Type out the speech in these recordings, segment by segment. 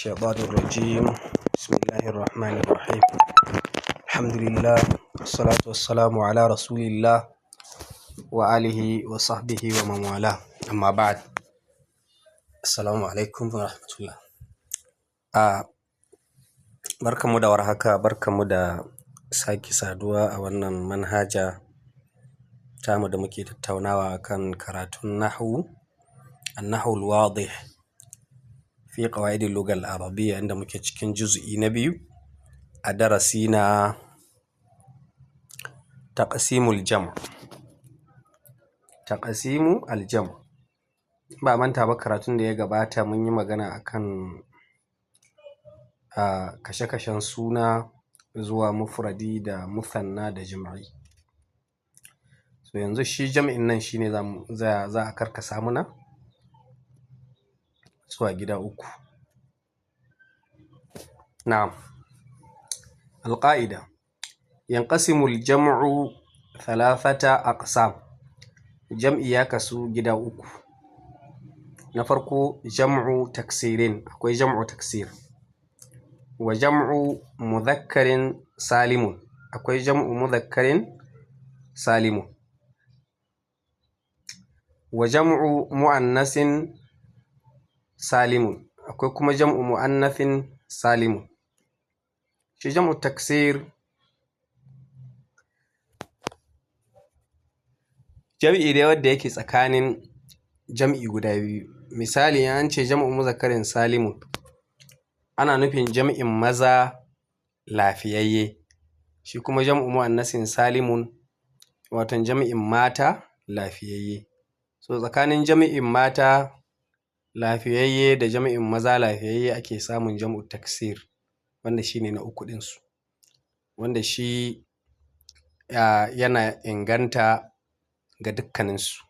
الشيطان الرجيم. بسم الله الرحمن الرحيم. الحمد لله والصلاة والسلام على رسول الله وآله وصحبه ومن والاه، أما بعد. السلام عليكم ورحمة الله. barkanmu da warhaka, barkanmu da sake saduwa a wannan manhaja tamu da muke tattaunawa akan karatun nahwu an-nahwu al-wadih fi qawaid al-lugha al-arabiyya, inda muke cikin juz'i na biyu a darasi na taqsimul jam'. Taqsimu al-jam', ba manta ba karatun da ya gabata mun yi magana akan kashe-kashen suna zuwa mufradi da musanna da jam'i. So yanzu shi jam'in nan shine za a karkasa muna zuwa gida uku. Na'am. Al-qa'ida: yanqasimu al-jam'u thalathata aqsam. Jam'i ya kasu gida uku. Na farko jam'u taksirin, akwai jam'u taksir. Wa jam'u mudhakkarin salimun, akwai jam'u mudhakkarin salimun. Wa jam'u mu'annasin salimun, akwai kuma jam'u mu'annathin salimun. Shi jam'u taksir jam'i ne wanda yake tsakanin jam'i guda biyu. Misali, an ce jam'u mudhakkarin salimun, ana nufin jam'in maza lafiyayye. Shi kuma jam'u mu'annasin salimun, waton jam'in mata lafiyayye. So tsakanin jam'in mata lafiyayye da jam'in maza lafiyayye ake samun jam'u taksir, wanda shine na uku ɗinsu, wanda shi yana inganta ga dukkaninsu.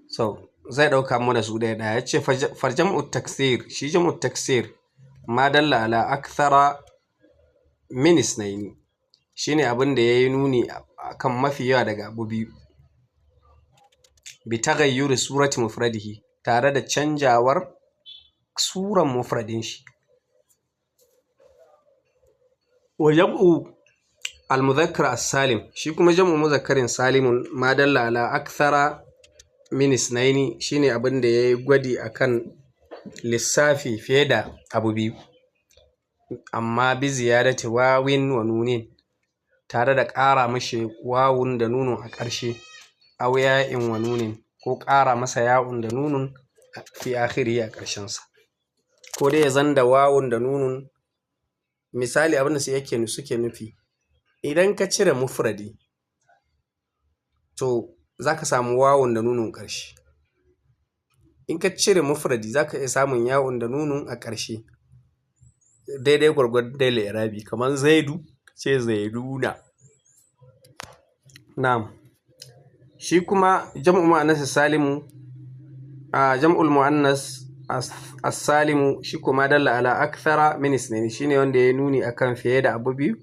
So zai ɗauka mu da su ɗaya ɗaya. Ya ce farjam'u taksir, shi jam'u taksir ma dalla ala akthara min isnaini, shine abin da yayi nuni akan mafi yawa daga abu biyu. Bi taghayyuri surati mufradihi, tare da canjawar suran mufradin shi. Wa jam'u al-mudhakkar as-salim, shi kuma jam'u mudhakkarin salimun ma dalla ala akthara min isnaini, shine abin da yayi gwadi akan lissafi fiye da abu biyu, amma bi ziyadati wawin wa nunin, tare da ƙara mashi wawun da nunun a ƙarshe, aw ya'in wa nunin, ko ƙara masa ya'un da nunun fi akhirihi, a ƙarshensa. Ko dai ya zan da wawun da nunun. Misali, abin da suke nufi, idan ka cire mufradi to za ka samu wawun da nunun ƙarshe. In ka cire mufradi za ka iya samun ya'un da nunun a ƙarshe, daidai gwargwadon dai li'irabi, kamar zaidu ce zaiduna. Na'am. Shi kuma jam'u mu'annas salimu, jam'ul mu'annas as-salimu, shi kuma dalla ala akthara min isnaini, shine wanda ya nuni akan fiye da abu biyu,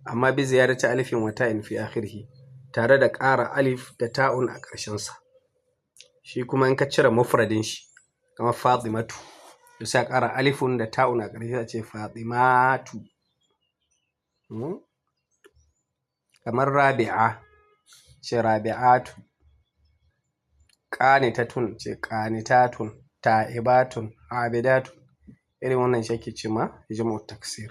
amma bi ziyadati alifin wa ta'in fi akhirih, tare da ƙara alif da ta'un a ƙarshensa. Shi kuma in ka cire mufradin shi, kamar fatimatu, to sai a ƙara alifun da ta'un a ƙarshe, a ce fatimatu. Kamar rabi'a, ce rabi'atu. Qanitatun, ce qanitatun. Ta'ibatun, abidatun. Irin wannan shi ake ce ma jam'u taksir,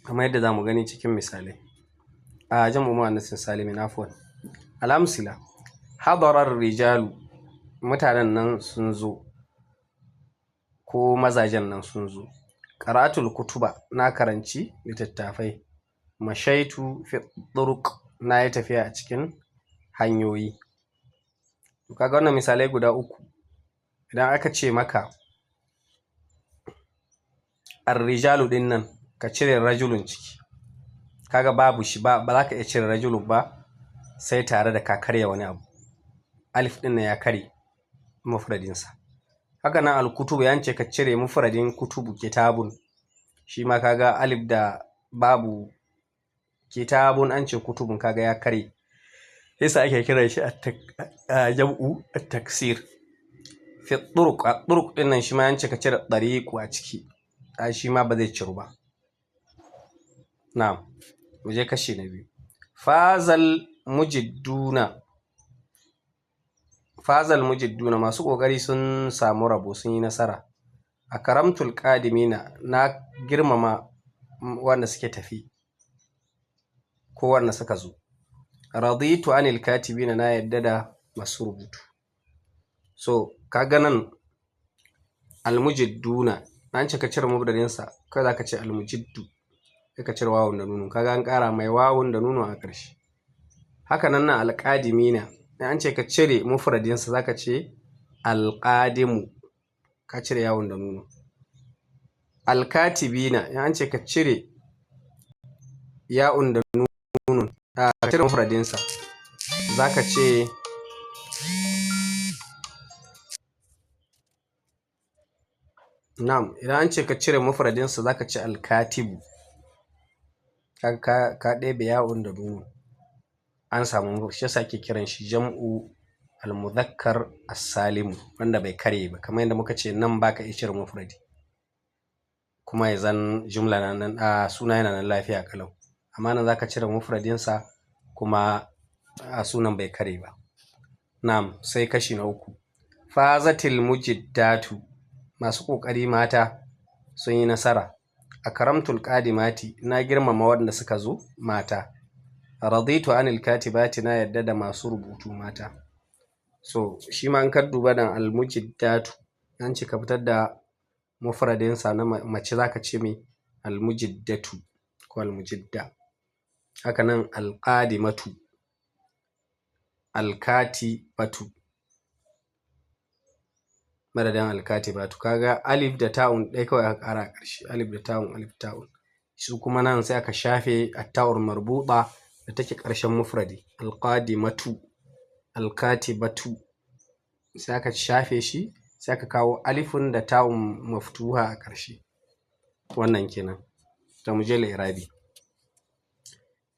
kamar yadda za mu gani cikin misalai. Jam'u mu'annasin salimin, afwan. Al-amsila: hadara ar-rijalu, mutanen nan sun zo, ko mazajen nan sun zo. Qara'atul kutuba, na karanci littattafai. Mashaitu fi turuq, na yi tafiya a cikin hanyoyi. To kaga wannan misalai guda uku. Idan aka ce maka ar-rijalu din nan, ka cire rajulun ciki, kaga babu shi, ba za ka iya cire rajulun ba sai tare da ka karya wani abu. Alif din nan ya kare mufradinsa. Haka nan al-kutubu, ya ce ka cire mufradin kutubu, kitabun, shi ma kaga alif da babu kitabun, an ce kutubun, kaga ya kare. Yasa ake kiran shi jam'u at-taksir. fi turuq a turuq din nan shi ma yance ka cire tariqu a ciki shi ma ba zai ciru ba. na'am mu je kashi na biyu. Fazal mujidduna masu kokari sun samu rabo sun yi nasara. A karamtul qadimina na girmama wanda suke tafi ko wanda suka zo. Raditu anil katibina na yadda da masu rubutu. So kaga nan almujidduna an ce ka cire mubdarinsa kai za ka ce almujiddu sai ka cire wawun da nunu kaga an ƙara mai wawun da nunu a ƙarshe. Haka nan alƙadimina an ce ka cire mufradinsa za ka ce alƙadimu ka cire yawun da nunu. Alkatibina an ce ka cire ya'un da nunun ka cire mufradinsa za ka ce na'am idan an ce ka cire mufradinsa za ka ce alkatibu ka ɗebe ya'un da nunun an samu shi yasa ake kiran shi jam'u al-mudhakkar as-salimu wanda bai kare ba kamar yadda muka ce nan baka iya cire mufradi kuma ya zan jumla nan suna yana nan lafiya kalau amma nan zaka cire mufradinsa kuma sunan bai kare ba. Na'am sai kashi na uku. Fazatil mujiddatu masu kokari mata sun yi nasara. A karamtul qadimati na girmama wanda suka zo mata. Raditu anil katibati na yadda da masu rubutu mata. So shi ma an ka duba da almujiddatu an ce ka fitar da mufradinsa na mace zaka ce mai almujiddatu ko almujidda. Haka nan alqadimatu alkatibatu madadin alkatibatu kaga alif da ta'un ɗaya kawai aka ƙara a ƙarshe alif da ta'un su kuma nan sai aka shafe at-ta'ur marbuta da take ƙarshen mufradi alqadimatu alkatibatu sai aka shafe shi sai aka kawo alifun da ta'un maftuha a ƙarshe wannan kenan. To mu je li'irabi.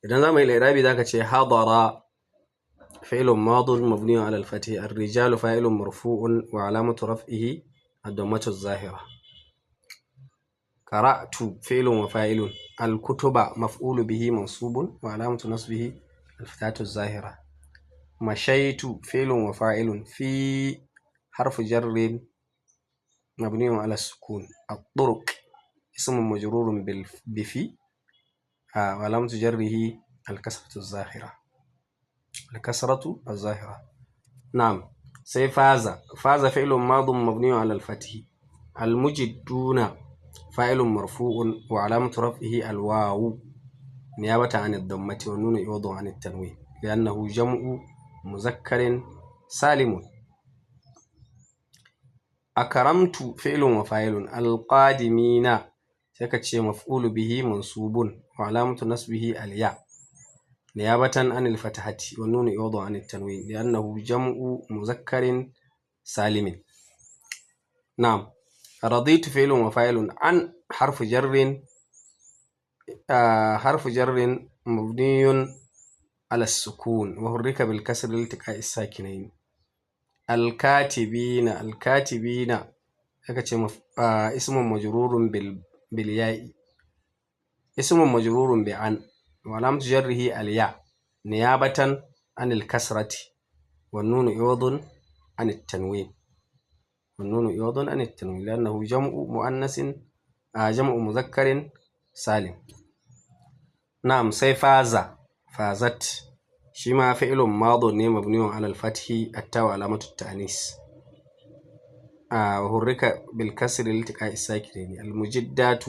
Idan za mu yi li'irabi zaka ce hadara fi'lun madin mabniun 'ala al-fath ar-rijalu fa'ilun marfu'un wa 'alamatu raf'ihi ad-dammatu az-zahira. Qara'tu fi'lun wa fa'ilun al-kutuba maf'ulu bihi mansubun wa 'alamatu nasbihi al-fathatu az-zahira. Mashaitu fi'lun wa fa'ilun fi harfu jarrin mabniun 'ala as-sukun. At-turuq ismun majrurun bi-fi wa 'alamatu jarrihi al-kasratu az-zahira. Na'am sai faza fi'lun madin mabniun 'ala al-fath. Al-mujidduna fa'ilun marfu'un wa 'alamatu raf'ihi al-wawu niyabatan 'an ad-dammati wa nunu iwadun 'an at-tanwin li'annahu jam'u muzakkarin salimun. Akaramtu fi'lun wa fa'ilun alqadimina sai ka ce maf'ulu bihi mansubun wa alamatu nasbihi al-ya niyabatan anil fatahati wa nunu iwadun an at-tanwin li'annahu jam'u muzakkarin salimin. Na'am raditu fi'lun wa fa'ilun an harfu jarrin mabniyun على السكون وحرك بالكسر لالتقاء الساكنين. الكاتبين اسم مجرور بالياء اسم مجرور بعن وعلامة جره الياء نيابة عن الكسرة والنون عوض عن التنوين لأنه جمع مذكر سالم. نعم سي فازت شما فعل ماض مبني على الفتح التاء علامة التأنيث وحرك بالكسر لالتقاء الساكنين. المجدات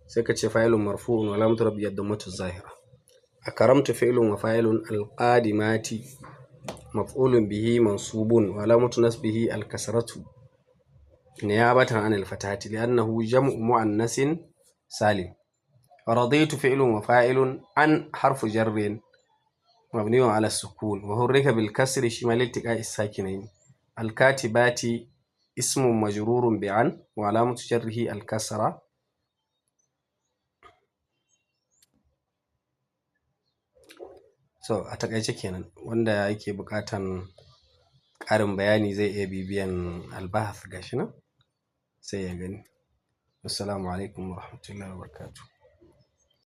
سكت فاعل مرفوع وعلامة رفعه الضمة الظاهرة. أكرمت فعل وفاعل. القادمات مفعول به منصوب وعلامة نصبه الكسرة نيابة عن الفتحة لأنه جمع مؤنث سالم. رضيت فعل وفاعل عن حرف جر مبني على السكون وحرك بالكسر شمال التقاء الساكنين. الكاتبات اسم مجرور بعن وعلامة جره الكسرة. So a takaice kenan wanda yake bukatan ƙarin bayani zai iya bibiyan albahas gashi nan sai ya gani. Assalamu alaikum warahmatullahi wabarakatuh.